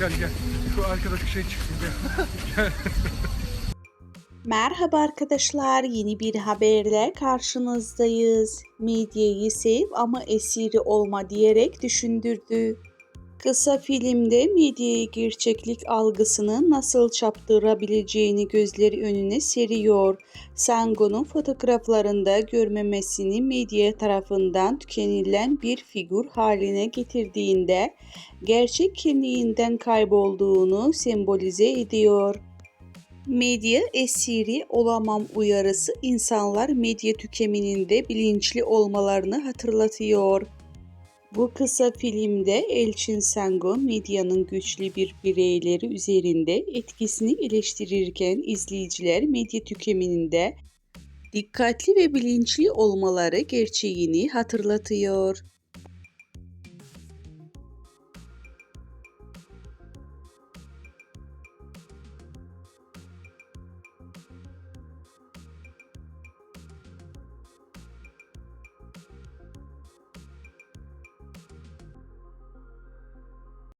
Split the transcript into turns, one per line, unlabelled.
Gel. Şu arkadaki şey çıksın gel.
Merhaba arkadaşlar, yeni bir haberle karşınızdayız. Medyayı sev ama esiri olma diyerek düşündürdü. Kısa filmde medyaya gerçeklik algısını nasıl çarptırabileceğini gözleri önüne seriyor. Sango'nun fotoğraflarında görmemesini medya tarafından tükenilen bir figür haline getirdiğinde gerçek kimliğinden kaybolduğunu sembolize ediyor. Medya esiri olamam uyarısı insanlar medya tüketiminde bilinçli olmalarını hatırlatıyor. Bu kısa filmde Elçin Sango medyanın güçlü bir bireyleri üzerinde etkisini eleştirirken izleyiciler medya tüketiminde dikkatli ve bilinçli olmaları gerçeğini hatırlatıyor.